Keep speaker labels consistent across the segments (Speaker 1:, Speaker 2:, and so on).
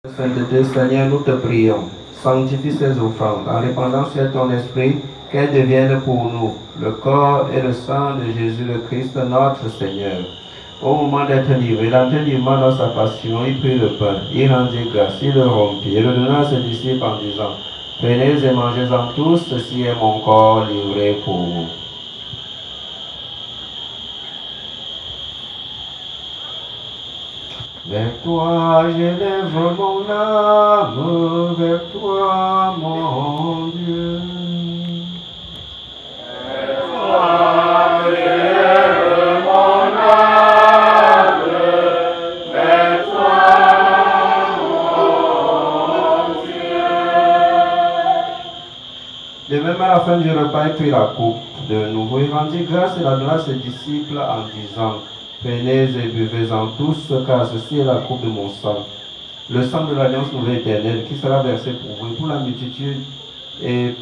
Speaker 1: Sainteté, Seigneur, nous te prions. Sanctifie ces offrandes en répandant sur ton esprit qu'elles deviennent pour nous le corps et le sang de Jésus le Christ, notre Seigneur. Au moment d'être livré, l'entraînement dans sa passion, il prit le pain, il rendit grâce, il le rompit et le donna à ses disciples en disant: Prenez et mangez-en tous, ceci est mon corps livré pour vous. Vers toi j'élève mon âme, vers toi mon Dieu.
Speaker 2: Vers toi j'élève mon âme, vers toi mon Dieu.
Speaker 1: De même à la fin du repas, il prit la coupe. De nouveau, il rendit grâce et la donna à ses disciples en disant: Prenez et buvez-en tous, car ceci est la coupe de mon sang, le sang de l'alliance nouvelle éternelle, qui sera versé pour vous et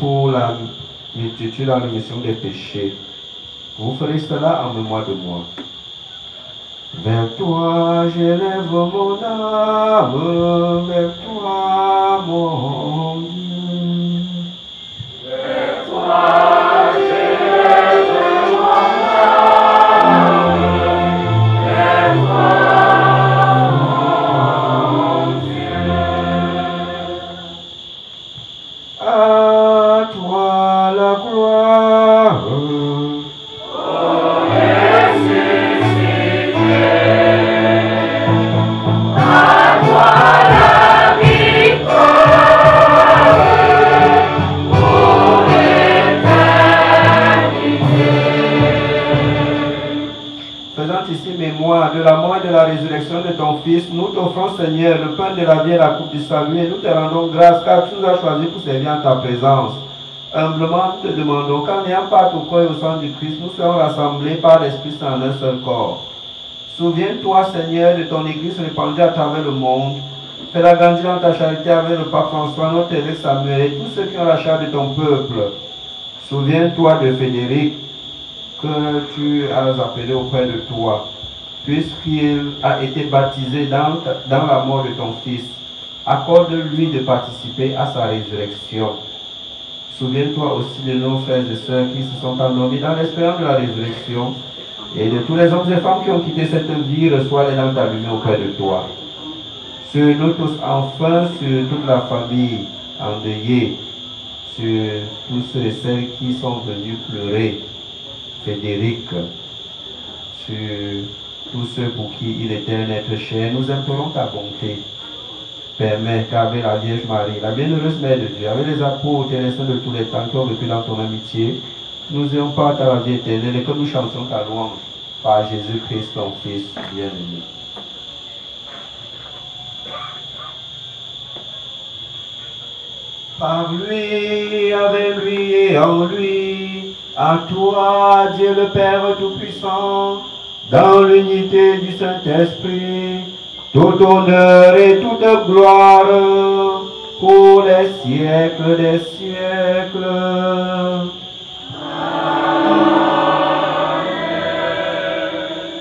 Speaker 1: pour la multitude en rémission des péchés. Vous ferez cela en mémoire de moi. Vers toi j'élève mon âme, vers toi mon Dieu.
Speaker 2: Vers toi j'élève mon âme.
Speaker 1: À toi la gloire.
Speaker 2: À toi la victoire pour l'éternité.
Speaker 1: Faisant ici mémoire de la mort et de la résurrection de ton Fils, nous t'offrons, Seigneur, le pain de la vie et la coupe du salut, et nous te rendons grâce car tu nous as choisis pour servir en ta présence. Humblement, nous te demandons qu'en ayant part au corps et au sang du Christ, nous soyons rassemblés par l'Esprit Saint en un seul corps. Souviens-toi, Seigneur, de ton Église répandue à travers le monde. Fais-la grandir dans ta charité avec le pape François, notre évêque Samuel et tous ceux qui ont la charge de ton peuple. Souviens-toi de Frédéric, que tu as appelé auprès de toi, puisqu'il a été baptisé dans la mort de ton Fils. Accorde-lui de participer à sa résurrection. Souviens-toi aussi de nos frères et sœurs qui se sont endormis dans l'espérance de la résurrection, et de tous les hommes et femmes qui ont quitté cette vie, reçois-les dans ta lumière auprès de toi. Sur nous tous, enfin, sur toute la famille endeuillée, sur tous ceux et celles qui sont venus pleurer Frédéric, sur tous ceux pour qui il était un être cher, nous implorons ta bonté. Permets qu'avec la Vierge Marie, la bienheureuse Mère de Dieu, avec les apôtres et les saints de tous les temps qui ont vécu dans ton amitié, nous ayons part à la vie éternelle et que nous chantions ta louange par Jésus-Christ, ton Fils bien-aimé. Par lui, avec lui et en lui, à toi, Dieu le Père Tout-Puissant, dans l'unité du Saint-Esprit, tout honneur et toute gloire pour les siècles des siècles.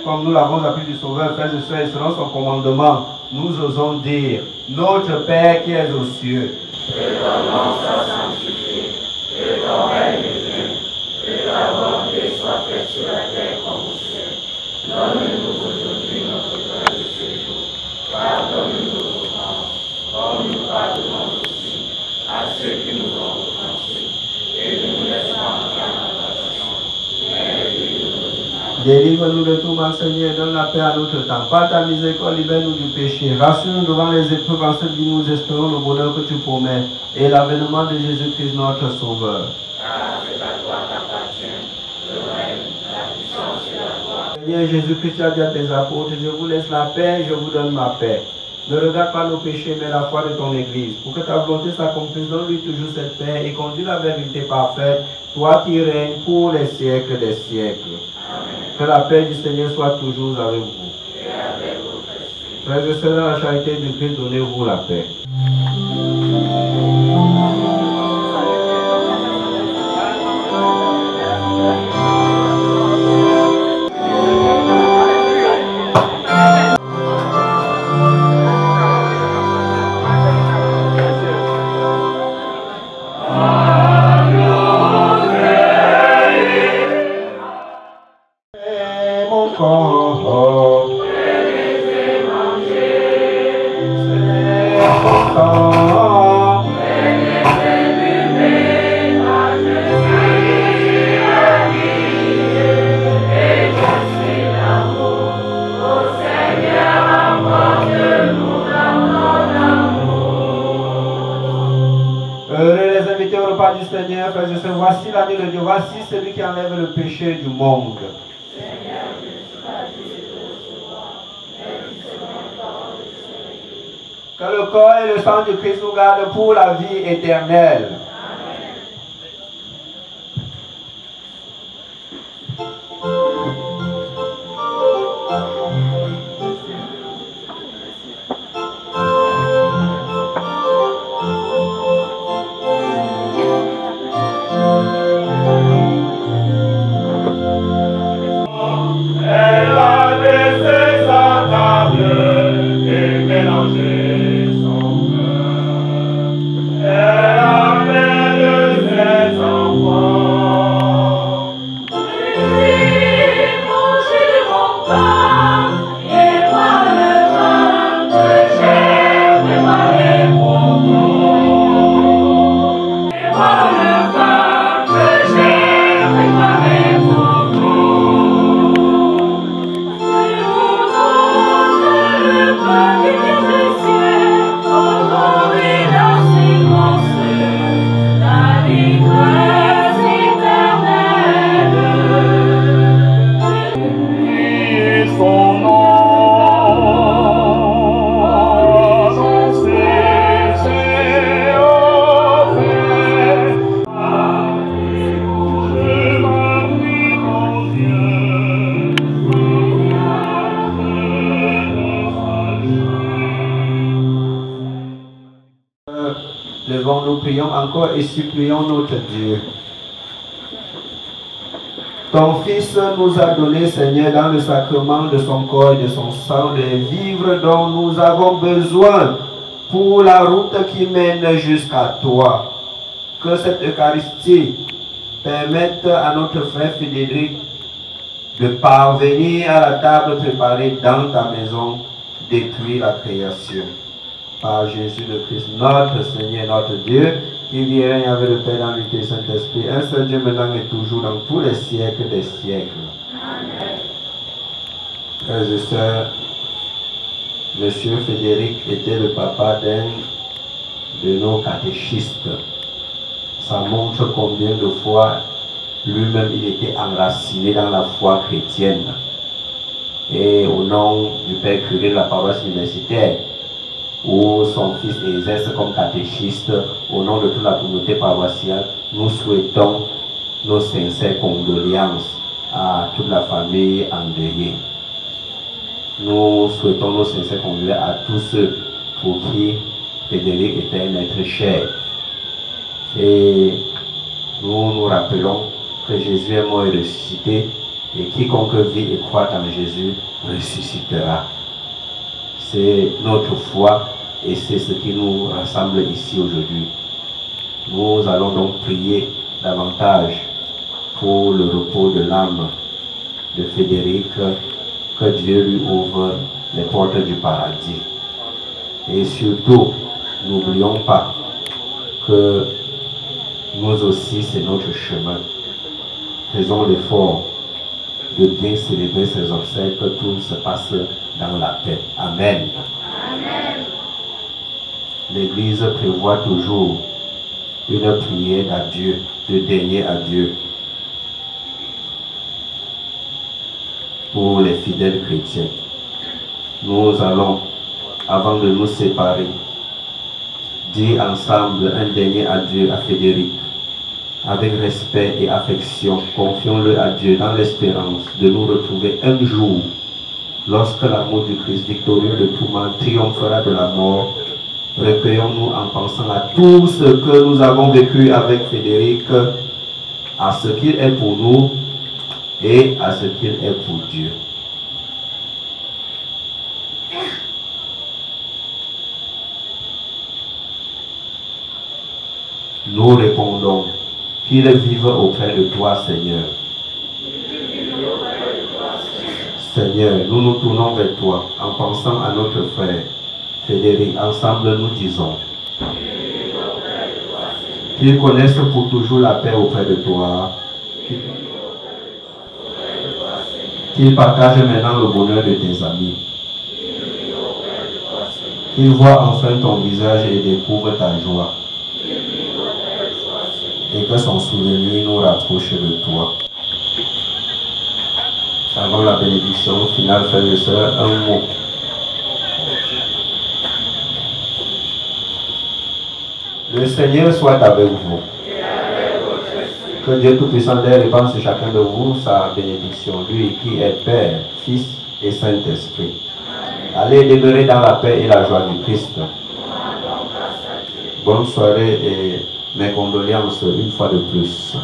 Speaker 1: Comme nous l'avons appris du Sauveur, frères et sœurs, et selon son commandement, nous osons dire: Notre Père qui es aux cieux,
Speaker 2: Que ton nom soit sanctifié, que ton règne vienne, que ta volonté soit faite sur la terre comme au ciel. Donne-nous aujourd'hui notre pain de ce jour. Pardonne-nous nos offenses, comme nous pardonnons aussi à ceux qui nous ont offensés. Et ne nous laisse pas entrer en tentation, mais délivre-nous du mal.
Speaker 1: délivre-nous de tout mal, Seigneur, donne la paix à notre temps. Par ta miséricorde, libère-nous du péché. Rassure-nous devant les épreuves, en cette vie, nous espérons le bonheur que tu promets et l'avènement de Jésus-Christ, notre Sauveur.
Speaker 2: Car c'est à toi qu'appartient le règne, la puissance et la gloire.
Speaker 1: Seigneur Jésus-Christ, tu as dit à tes apôtres: Je vous laisse la paix, je vous donne ma paix. Ne regarde pas nos péchés, mais la foi de ton Église. Pour que ta volonté s'accomplisse, donne-lui toujours cette paix et conduis la vérité parfaite, toi qui règnes pour les siècles des siècles.
Speaker 2: Amen.
Speaker 1: Que la paix du Seigneur soit toujours avec vous.
Speaker 2: Et avec votre esprit.
Speaker 1: Frères et sœurs, dans la charité de Christ, donnez-vous la paix. sang. Heureux les invités au repas du Seigneur, frères et sœurs, voici l'agneau de Dieu, voici celui qui enlève le péché du monde. Que le corps et le sang du Christ nous gardent pour la vie éternelle.
Speaker 2: Elle a laissé sa table et mélangé son cœur. Elle a fait de ses enfants.
Speaker 3: Mangez de mon pain et boire le vin que j'ai préparé pour vous. Et boire le vin que j'ai préparé pour vous.
Speaker 1: Levons-nous, prions encore et supplions notre Dieu. Ton Fils nous a donné, Seigneur, dans le sacrement de son corps et de son sang, les vivres dont nous avons besoin pour la route qui mène jusqu'à toi. Que cette Eucharistie permette à notre frère Frédéric de parvenir à la table préparée dans ta maison depuis la création. Par Jésus le Christ, notre Seigneur, notre Dieu, qui vit et règne avec le Père dans l'unité du Saint-Esprit, un seul Dieu maintenant et toujours dans tous les siècles des siècles. Amen. Frères et sœurs, Monsieur Frédéric était le papa d'un de nos catéchistes. Ça montre combien de fois lui-même il était enraciné dans la foi chrétienne. Et au nom du Père curé de la paroisse universitaire, où son fils exerce comme catéchiste, au nom de toute la communauté paroissiale, nous souhaitons nos sincères condoléances à toute la famille endeuillée. Nous souhaitons nos sincères condoléances à tous ceux pour qui Frédéric était un être cher. Et nous nous rappelons que Jésus est mort et ressuscité, et quiconque vit et croit en Jésus ressuscitera. C'est notre foi et c'est ce qui nous rassemble ici aujourd'hui. Nous allons donc prier davantage pour le repos de l'âme de Frédéric, que Dieu lui ouvre les portes du paradis. Et surtout, n'oublions pas que nous aussi, c'est notre chemin. Faisons l'effort de bien célébrer ces obsèques, que tout se passe dans la paix. Amen.
Speaker 3: Amen.
Speaker 1: L'Église prévoit toujours une prière d'adieu, de dernier adieu pour les fidèles chrétiens. Nous allons, avant de nous séparer, dire ensemble un dernier adieu à Frédéric. Avec respect et affection, confions-le à Dieu dans l'espérance de nous retrouver un jour, lorsque l'amour du Christ victorieux de tout mal triomphera de la mort. Recueillons-nous en pensant à tout ce que nous avons vécu avec Frédéric, à ce qu'il est pour nous et à ce qu'il est pour Dieu. Nous répondons qu'il vive auprès de toi, Seigneur. Seigneur, nous nous tournons vers toi en pensant à notre frère Frédéric, ensemble nous disons qu'ils connaissent pour toujours la paix auprès de toi, qu'ils partagent maintenant le bonheur de tes amis, qu'ils voient enfin ton visage et découvrent ta joie, et que son souvenir nous rapproche de toi. Avant la bénédiction finale, frères et sœurs, un mot. Le Seigneur soit avec vous. Que Dieu Tout-Puissant répande sur chacun de vous sa bénédiction, lui qui est Père, Fils et Saint-Esprit. Allez demeurer dans la paix et la joie du Christ. Bonne soirée et mes condoléances une fois de plus.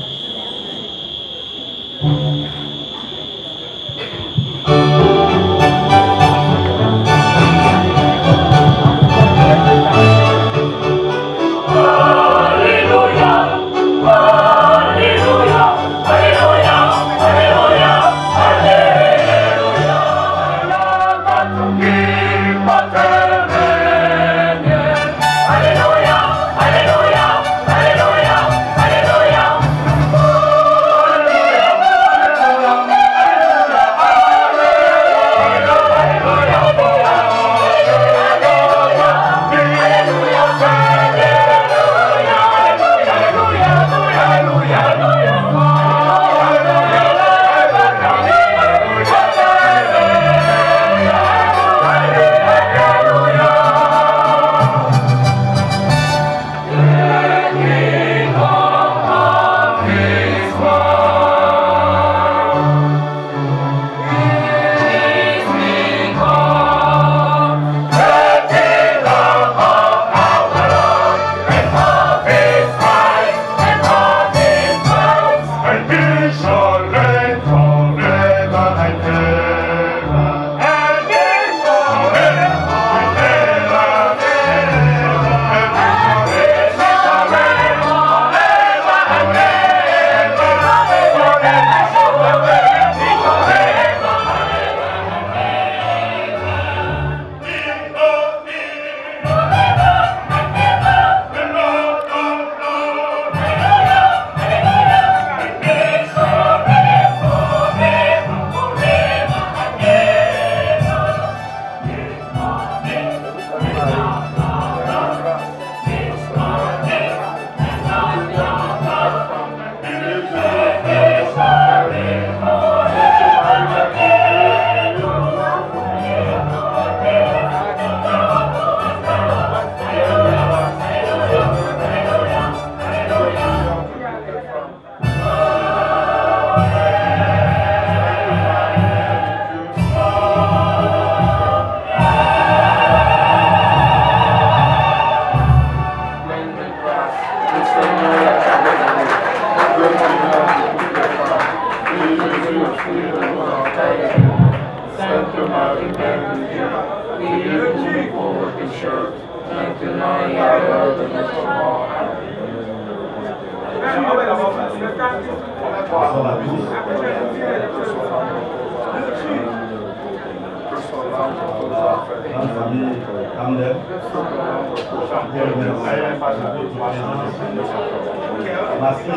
Speaker 4: Merci de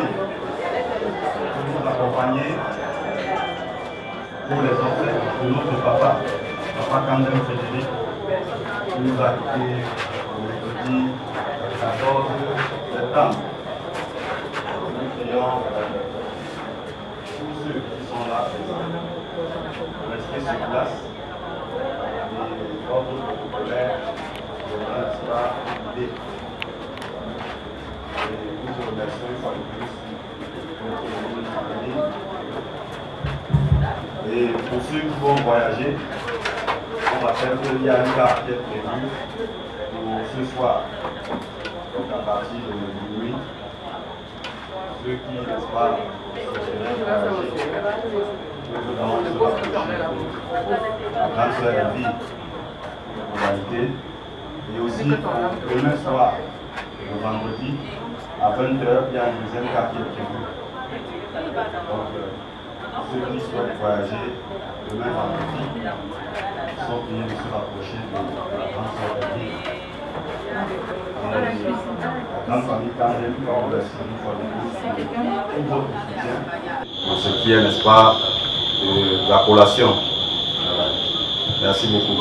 Speaker 4: nous accompagner pour les enfants de notre papa Kandem Frédéric, qui nous a quittés le mercredi 14 septembre. Nous prions tous ceux qui sont là de rester sur place et l'ordre protocolaire ne sera guidé. Nous te remercions une fois de plus pour notre venue. Et pour ceux qui vont voyager, on rappelle qu'il y a une carte qui est prévue pour ce soir. Donc à partir de minuit, ceux qui, n'est-ce pas, souhaiteraient voyager, nous allons se rapprocher de la grande sœur Elvie pour modalité. Et aussi pour demain soir, le vendredi, à 20 h, il y a une deuxième carte qui est prévue. Donc, ceux qui souhaitent voyager demain vendredi sont priés de se rapprocher de la grande sœur Église. La grande famille Kangel, on remercie une fois de plus pour votre soutien. Dans ce qui est, n'est-ce pas, de la collation. Merci beaucoup.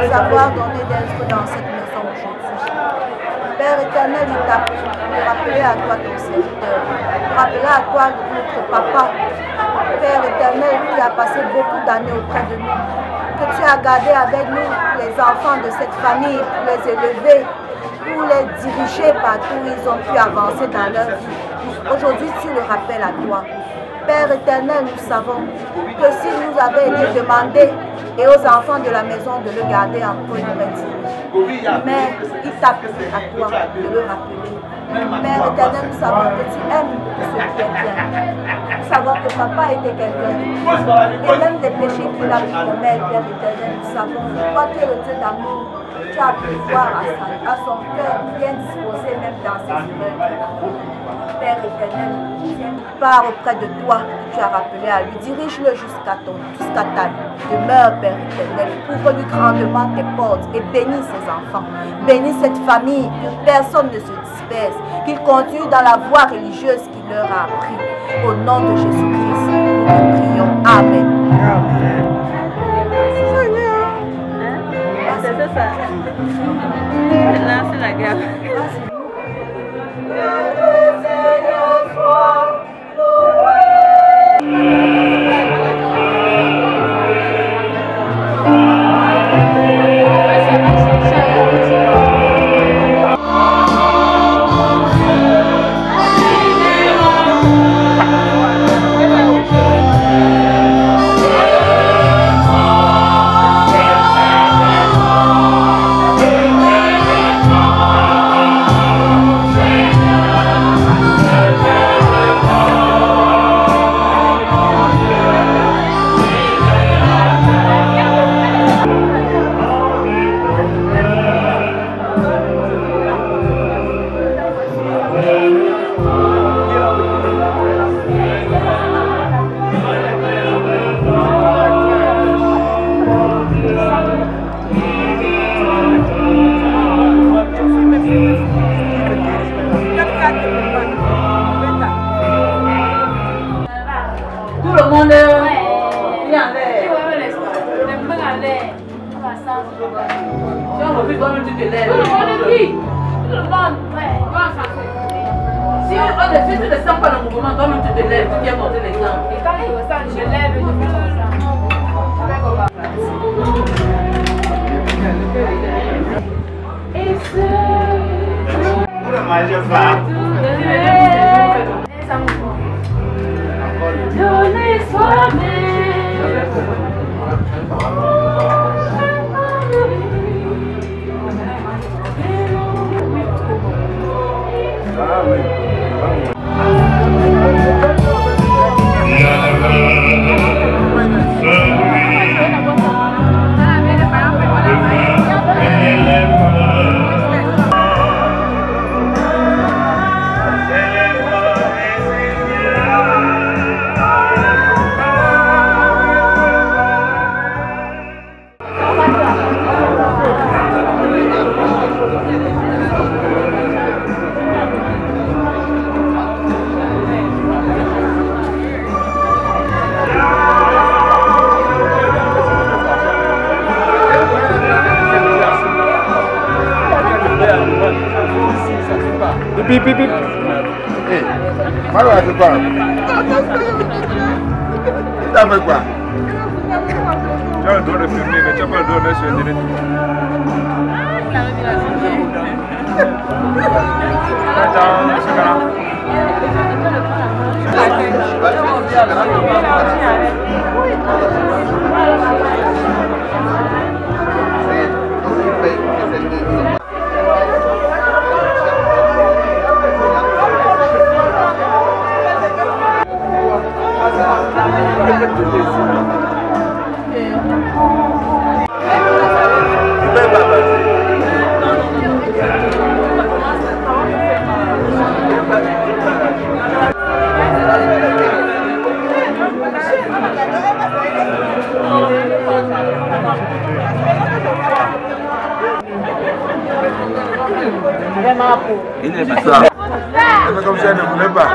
Speaker 5: D'avoir donné d'être dans cette maison aujourd'hui. Père éternel, nous t'appelons, rappeler à toi ton serviteur, rappeler à toi notre papa. Père éternel, qui a passé beaucoup d'années auprès de nous, que tu as gardé avec nous les enfants de cette famille, pour les élever, pour les diriger partout où ils ont pu avancer dans leur vie. Aujourd'hui, tu le rappelles à toi. Père éternel, nous savons que si nous avait été demandé et aux enfants de la maison de le garder en point de mais il t'appelle à toi de le rappeler. Père éternel, nous savons que tu aimes ce qui est bien. Nous savons que papa était quelqu'un et même des péchés qu'il a pu commettre, Père éternel, nous savons. Toi, tu es le Dieu d'amour. Tu as pu voir à son cœur bien disposé même dans ses erreurs. Père éternel, pars auprès de toi que tu as rappelé à lui. Dirige-le jusqu'à ta demeure, Père éternel. Ouvre-lui grandement tes portes et bénis ses enfants. Bénis cette famille, que personne ne se disperse. Qu'il continue dans la voie religieuse qu'il leur a appris. Au nom de Jésus-Christ, nous te prions. Amen. Amen.
Speaker 6: C'est ça. Là, c'est la guerre.
Speaker 3: Oh,
Speaker 7: Si on refuse, toi-même tu te lèves.
Speaker 3: Tout le monde dit. Tout le monde, ouais.
Speaker 7: Si tu ne sens pas le mouvement, toi-même tu te lèves, tu viens monter l'exemple.
Speaker 3: Et quand il ressent, je lève, je fais comme ça. Et
Speaker 4: Vous ne mangez pas.
Speaker 3: Donnez soi-même.
Speaker 8: Bip, bip, bip. Hé, Mario a fait quoi? Il t'a fait quoi? Tu as le droit de filmer, mais tu n'as pas le droit de mettre sur le direct.
Speaker 9: Il n'est pas ça.
Speaker 8: Elle fait comme si elle ne voulait pas.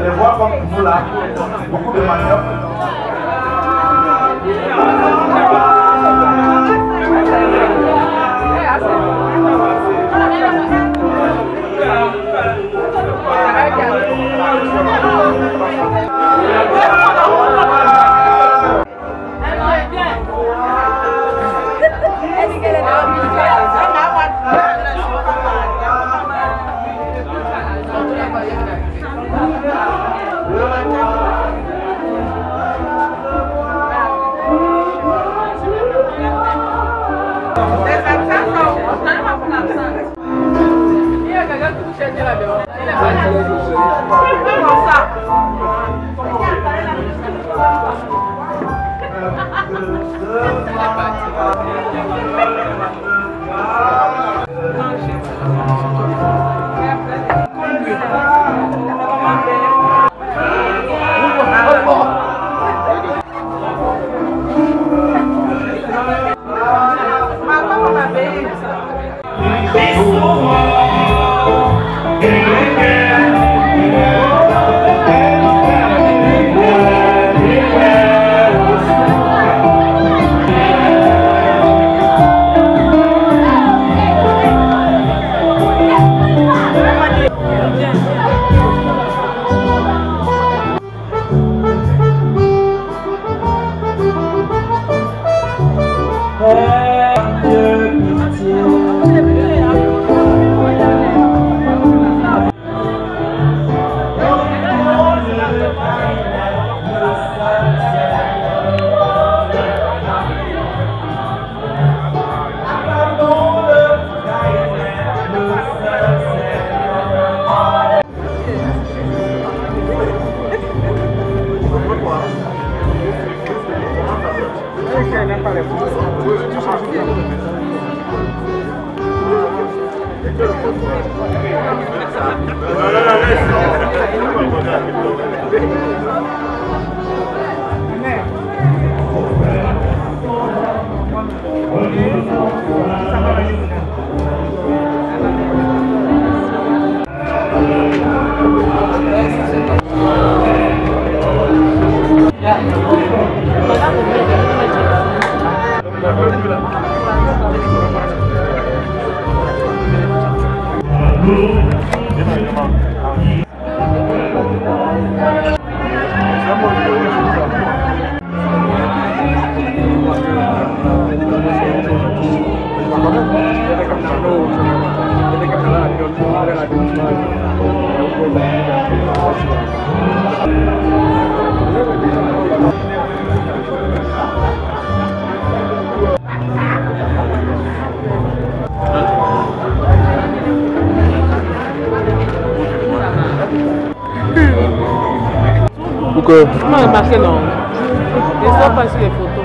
Speaker 4: Les voix comme vous là, beaucoup de manœuvres.
Speaker 9: Comment remarquer non? Je ne sais pas sur les photos.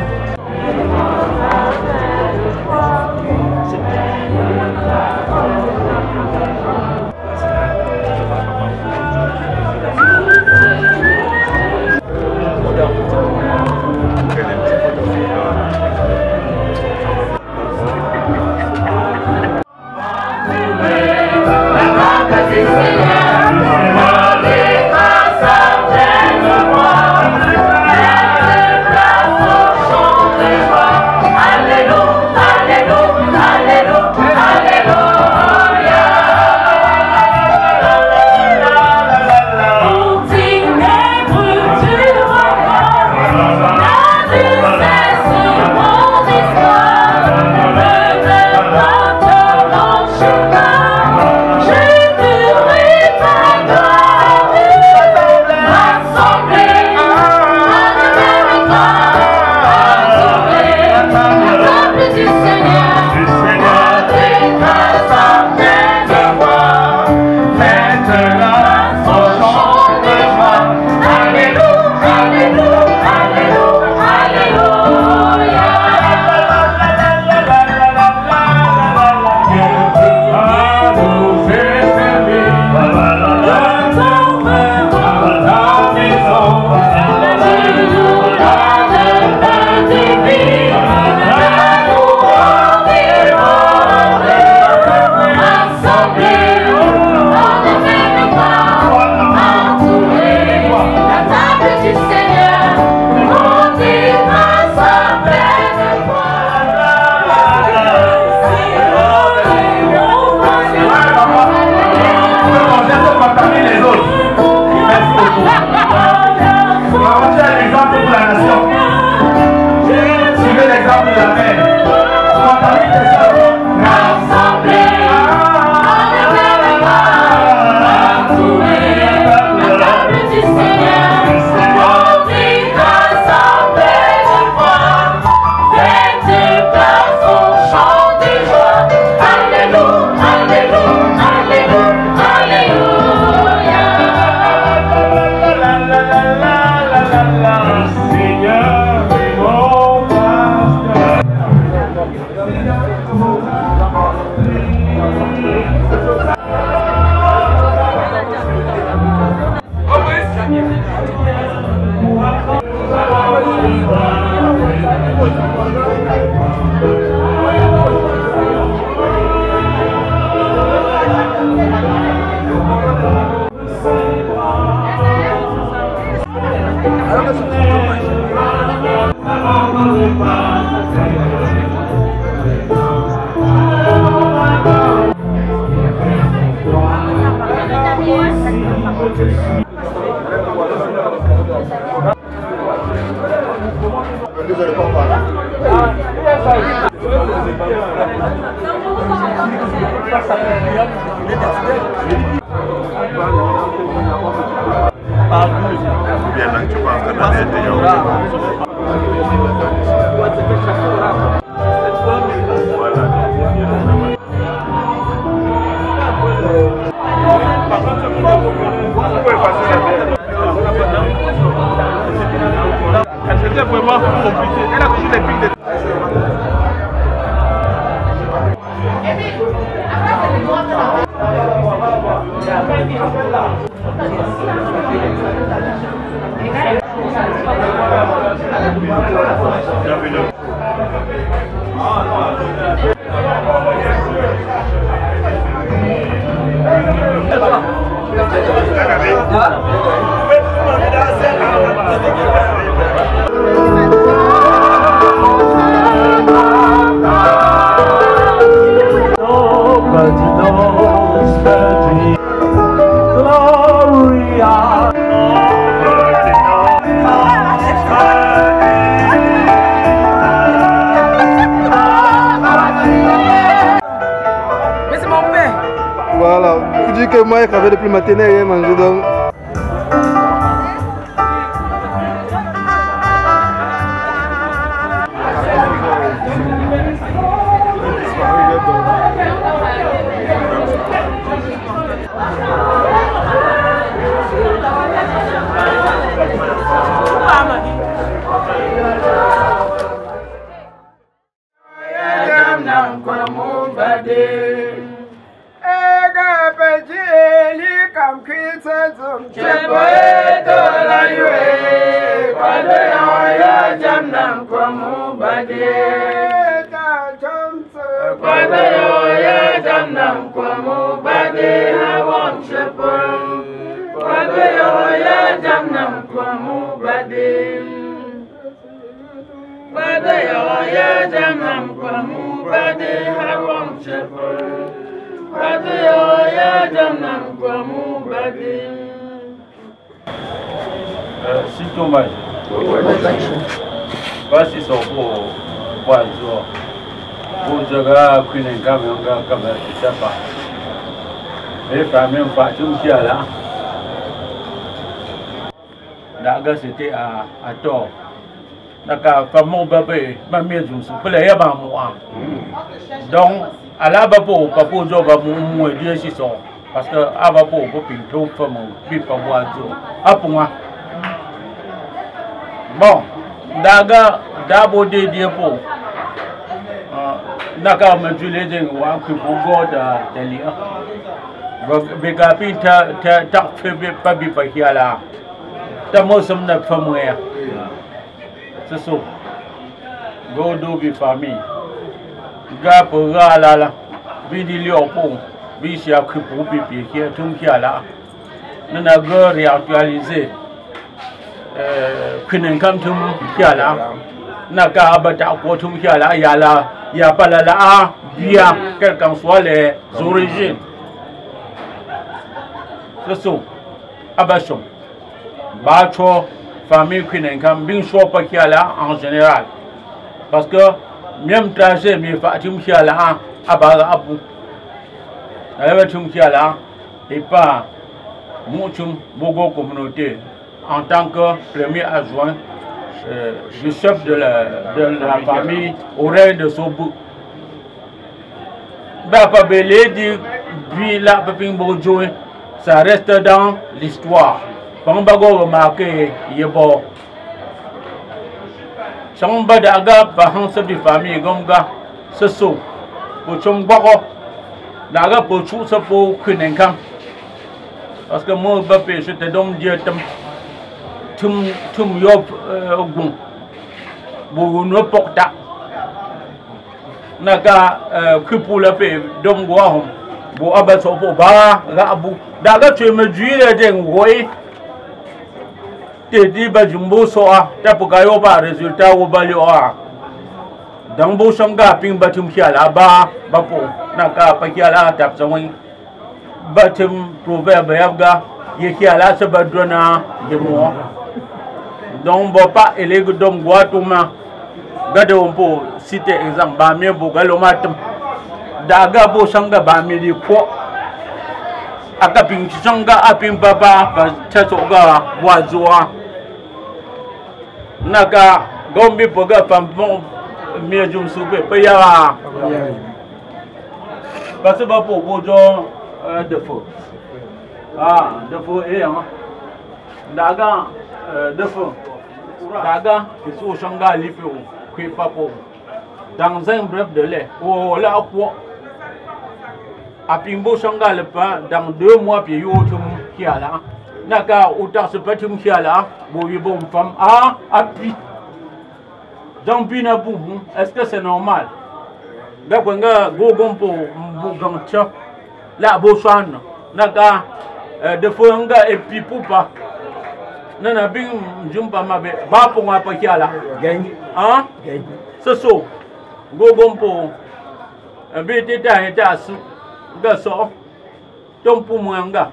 Speaker 8: C'était vraiment compliqué. Elle a toujours des pics de...
Speaker 10: Voilà, vous dites que moi, je travaille depuis matin et manger donc.
Speaker 11: Si dommage. Voici son beau oiseau. Pour ce gars, qui n'est qu'un gars comme je sais pas. Les familles pas tout qui est là. D'accord, c'était à tort. D'accord, pas mon bébé, ma mère, je me suis plaît à moi. Donc, à la babo, papa, je vais me dire si ça. Parce que à babo, pour pinto, pour mon pipa oiseau. À pour moi. Bon, d'accord, d'abord des diapos. D'accord, mais tu les dis, on peut pour de lire. Begapi, t'as fait pas bien là. T'as moi, ça me fait mourir. C'est ça. Go do bi famille. Gars pour là. Vidi liopon. Vidi à pour pipi qui est tout qui est là. Nous n'avons réactualisé. Kunnen kam tum kiala na ka bata ko tum kiala ya pas là bien quelles qu'en soient les origines. C'est ça. Abachon. Bacho famille kunnen kam bin so pas kiala en général. Parce que même trajet mais fatim kiala abaga abu. Alors tum kiala et pas muchum bogo communauté. En tant que premier adjoint du chef de la famille au règne de Sobou. Ça reste dans l'histoire. Quand on va remarquer, il y a bon. Si on va par un chef de famille, c'est ça. Pour chum bako, daga pour tout ça pour Kunenkam. Parce que moi, je te donne Dieu. Tum yob gun bu no pokta naga kupula pe dom go hom bu abaso po ba ga abu daga tu me juile de ngoi te di ba jumbo so a ta bu ga yo ba resultat wo ba yo a dang bo sanga ping ba tum khiala ba po naga pa khiala tap sawin ba tum proverbe yabga ye khiala se ba dona ye mo. Donc, bon, pas élève d'homme guatouma. Gade on peut citer exemple, Bamie Bogalomatum. Daga Bo Sanga Bamie di Ko. Akaping Sanga Apim Papa, Tasoga, Boazoa. Naga Gombi Poga Pampon, Miajum Soupe, Payara. Parce que pour Bojo de feu. Ah, de feu et un. Daga de feu. Daga, ils sont Shanga Lipo, qui papo. Dans un bref délai, oh là quoi. À Pimbo Shanga le pain, dans 2 mois, puis Yotum qui a là. Naka, autant ce petit qui a là, bon, femme, ah, appui. Dans Pinaboum, est-ce que c'est normal? Gagwanga, Gogompo, Bougantia, la Boshan, Naka, de Fonga et puis Poupa. Nana Bing Jumpa Mabe, Baponga Pakiala.
Speaker 12: Gang.
Speaker 11: Hein?
Speaker 12: Gang.
Speaker 11: C'est ça. Gogompo. BT Tasu. Gasso. Tompu Mwanga.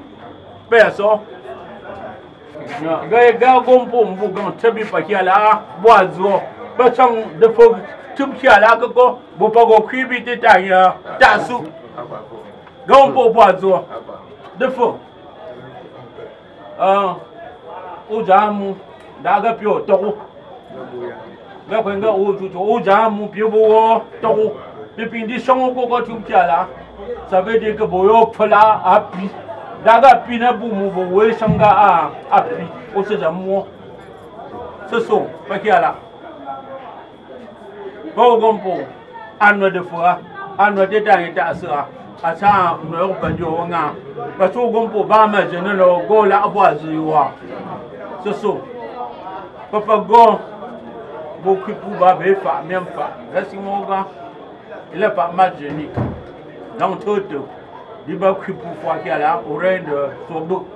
Speaker 11: Peso. Gaya Gompo Mbugan Tabi Pakiala. Boazo. Bachang de Fog. Tumkiala Goko. Bopago Kibiti Taya. Tasu. Gompo Boazo. De Fog. Ujamu daga pio toko ga kwenga ujamu pio bo toko pipindi songo ko tumkiala ça veut dire que boyo phala api daga pina bumu bo we sanga api o se jamu ce sont pakiala bo gompo anno de fois anno de ta asira asa no banjo nga ba so gompo ba ma jenelo go la aboazi wa ce sont papa go beaucoup pour ba fa même pas reste mon gars il est pas mal génique donc tout il va pour fois qu'il a là au rein de Sobo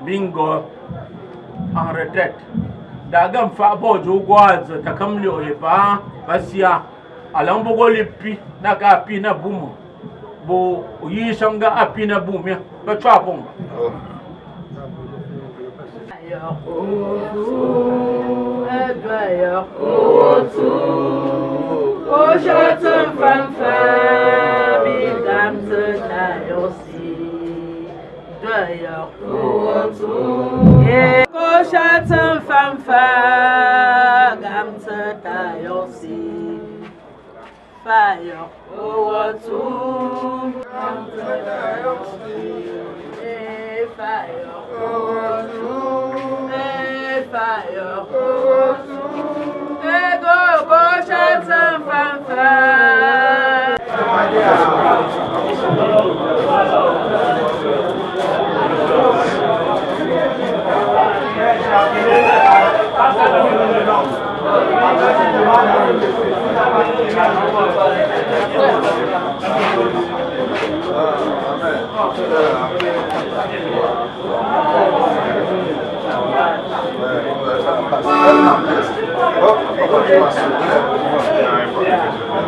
Speaker 11: bingo en retraite dagam fa bo jo goaz ta kamli o yepa basia alam bo le pi na ka pi na bumu bo yi sanga api na bumu ba twa bomba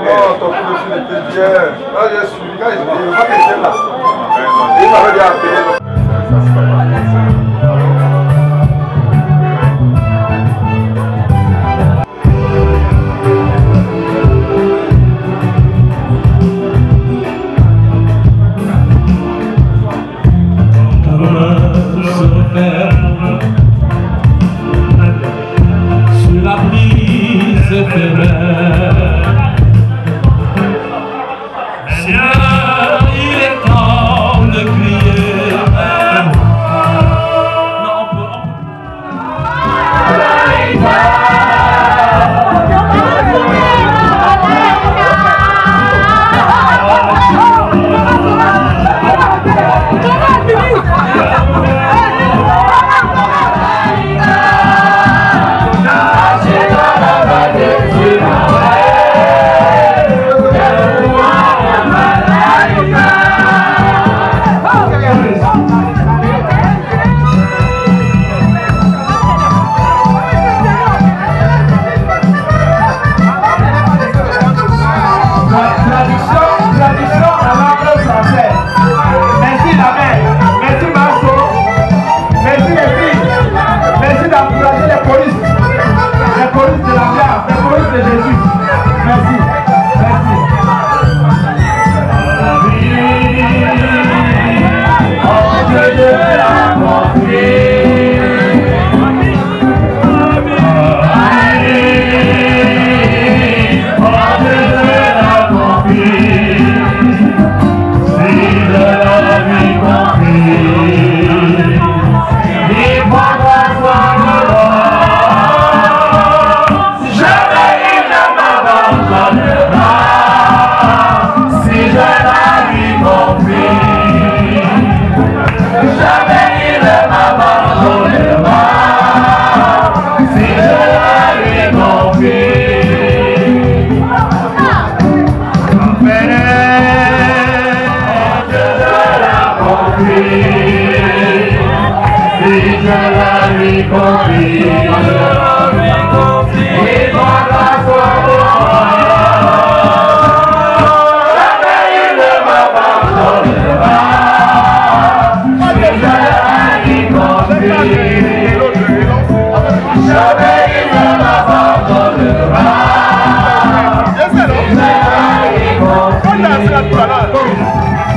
Speaker 10: Non, ton profil était bien. Là, j'ai suivi. Quand il était là, il m'a regardé.
Speaker 3: Sur la brise éphémère, Seigneur, il est temps de crier.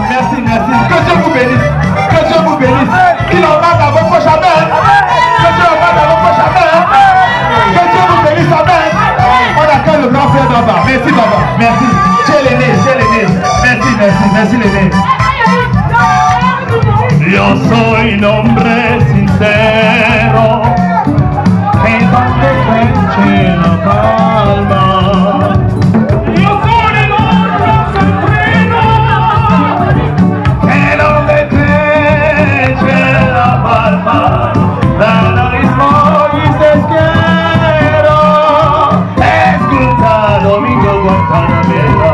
Speaker 12: Merci, merci. Que Dieu vous bénisse. Que Dieu vous bénisse. Qu'il en va dans vos poches, amen. Que Dieu en va dans vos poches, amen. Que Dieu vous bénisse, amen. On accueille le grand frère d'Abba. Merci, Baba. Merci. Tu es l'aîné, tu es l'aîné. Merci, merci, merci, l'aîné.
Speaker 13: Yo soy un hombre sincero, que donde eche la palma. Yo soy un hombre sincero, que donde eche la palma. La mismo dices quiero escuchar Domingo Guantanamera,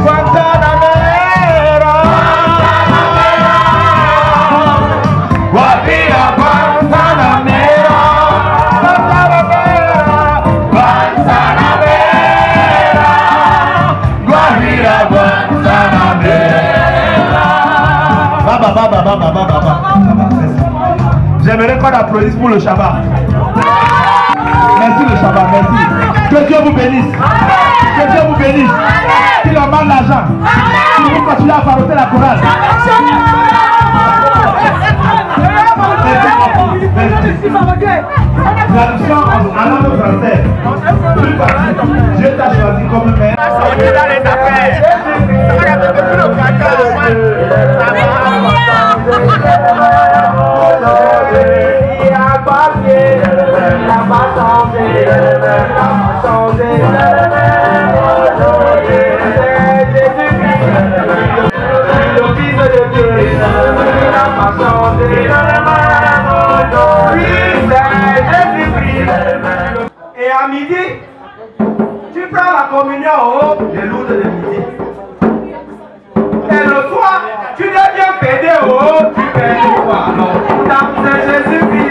Speaker 13: Guantanamera. Guajira Guantanamera, Guantanamera, Guantanamera, Guajira Guantanamera.
Speaker 12: Baba. J'aimerais qu'on applaudisse pour le Shabbat. Merci le Shabbat, merci. Que Dieu vous bénisse. Que Dieu vous bénisse. Qu'il en mande l'argent. Qu'il vous continue à faroter la chorale. Traduction en langue française. Dieu t'a choisi comme mère. On est dans les affaires.
Speaker 1: Et à midi, tu prends la communion au haut des lourdes de midi. Et le soir, tu deviens pédé au haut, tu fais du quoi? Non, ta c'est Jésus-Christ.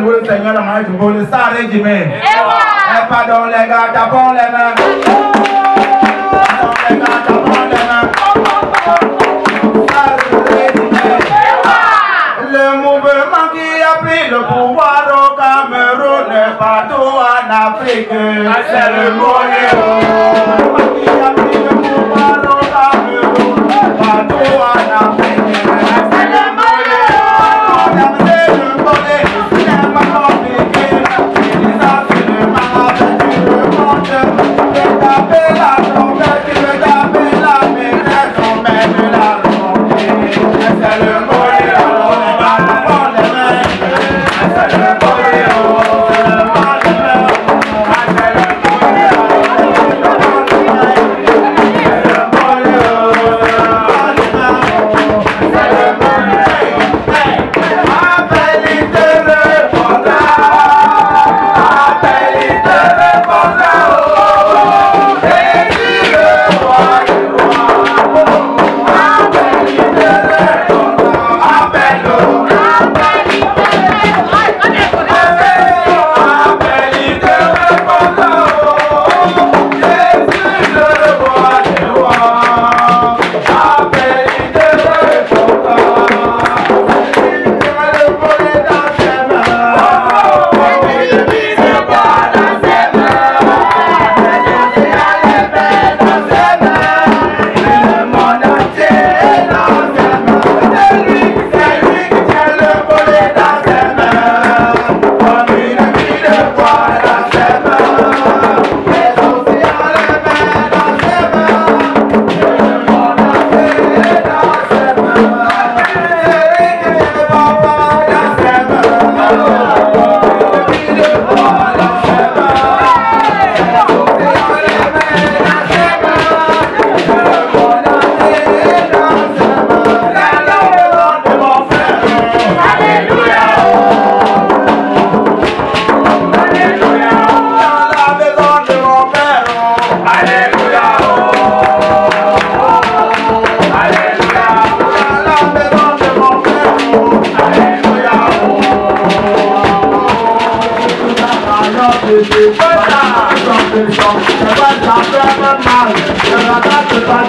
Speaker 12: Le Seigneur a mangé du bol, ça régime. Pardon les gars, tapons les mains. Pardon les gars, tapons les mains. Ça régime. Le mouvement qui a pris le pouvoir au Cameroun et partout en Afrique, c'est le Monéo. Qui a pris le pouvoir au Cameroun, partout en Afrique, c'est le Monéo. C'est le Monéo.
Speaker 13: C'est le Yeah.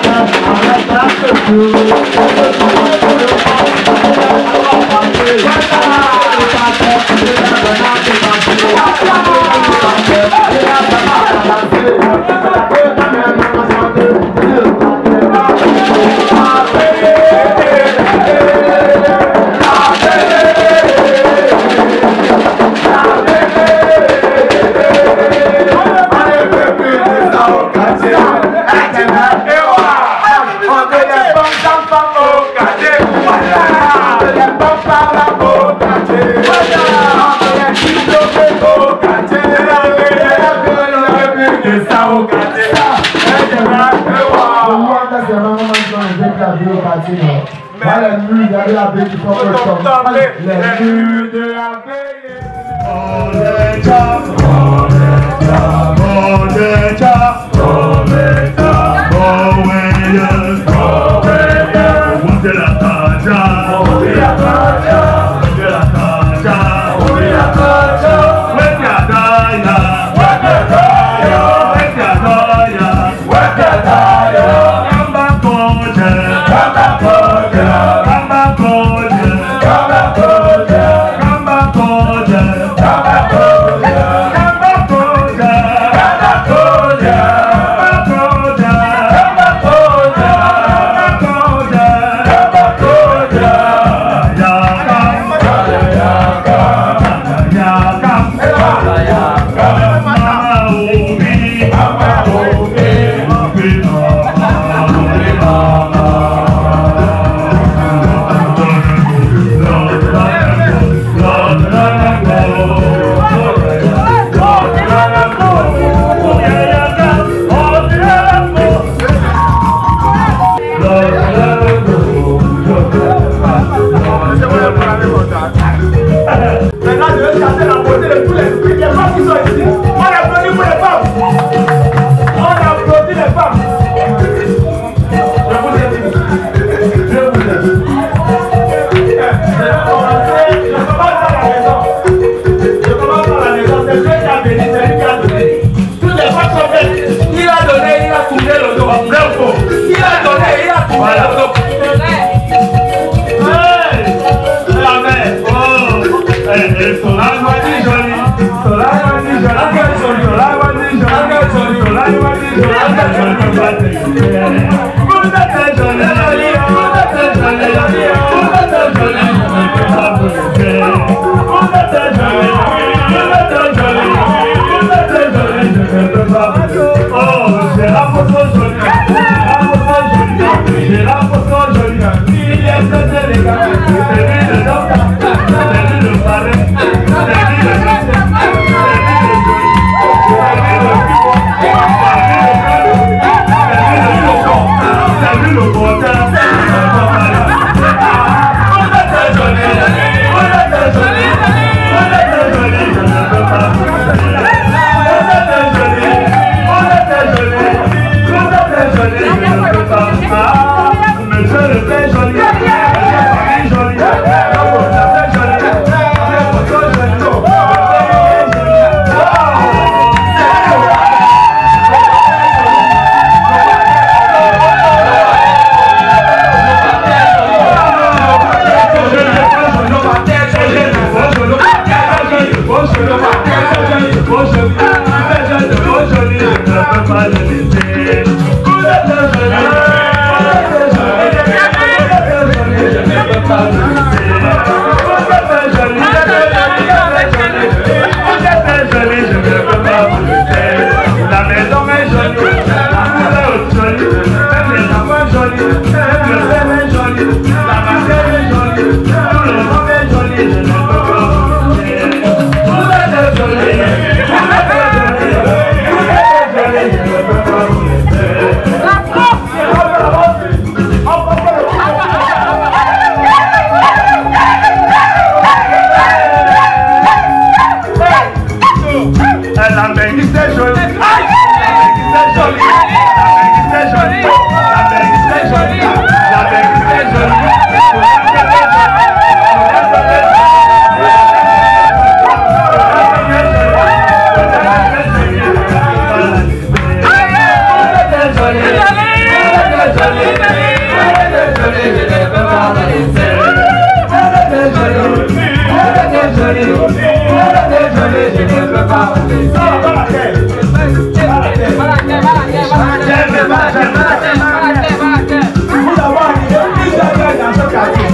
Speaker 12: Vous avoir arrivé plusieurs fois dans ce quartier.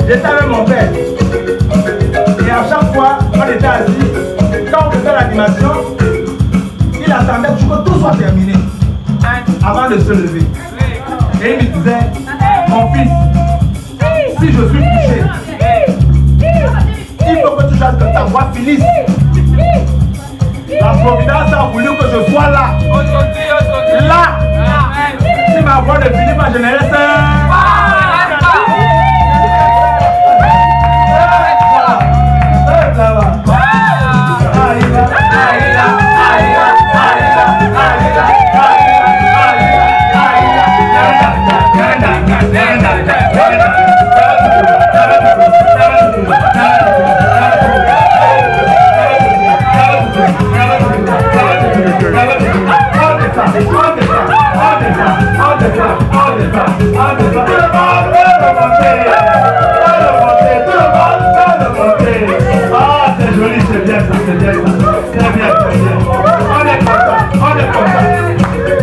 Speaker 12: J'étais avec mon père. Et à chaque fois, on était assis. Quand on faisait l'animation, il attendait toujours que tout soit terminé avant de se lever. Et il me disait, mon fils, si je suis touché, il faut que tu fasses que ta voix finisse. La providence a voulu que je sois là. Là. Si ma voix ne finit pas, je ne reste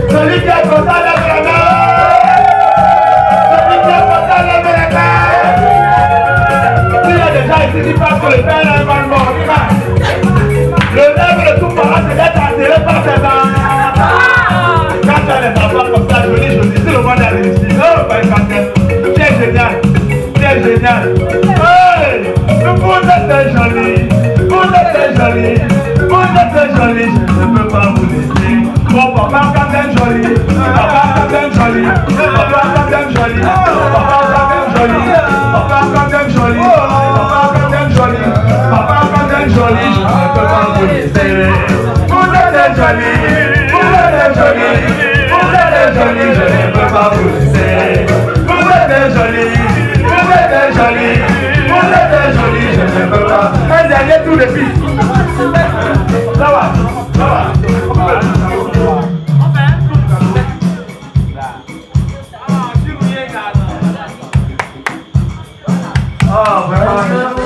Speaker 12: celui qui est content, lève la main. Celui qui est content, lève la main. S'il y a déjà ici qui pense que le père est mal mort, le rêve de tout parent, c'est d'être attiré par ses dents. Quand tu as les enfants comme ça, joli, si le monde a réussi, oh, bah, tu es génial. Tu es génial. Hey, vous êtes joli. Vous êtes joli. Vous êtes joli. Je ne peux pas vous laisser. Bon, papa, quand même joli. Papa, quand même joli. Papa, quand même joli. Papa, quand même joli. Papa, quand même joli. Papa, quand même joli. Papa, quand même joli. Je ne peux pas vous laisser. Vous êtes joli. Vous êtes joli. Vous êtes joli. Je ne peux pas vous laisser. Vous êtes joli. Vous êtes joli. Vous êtes joli. Je ne peux pas. Un dernier tour de piste. Ça va. Ça va. Oh, vraiment.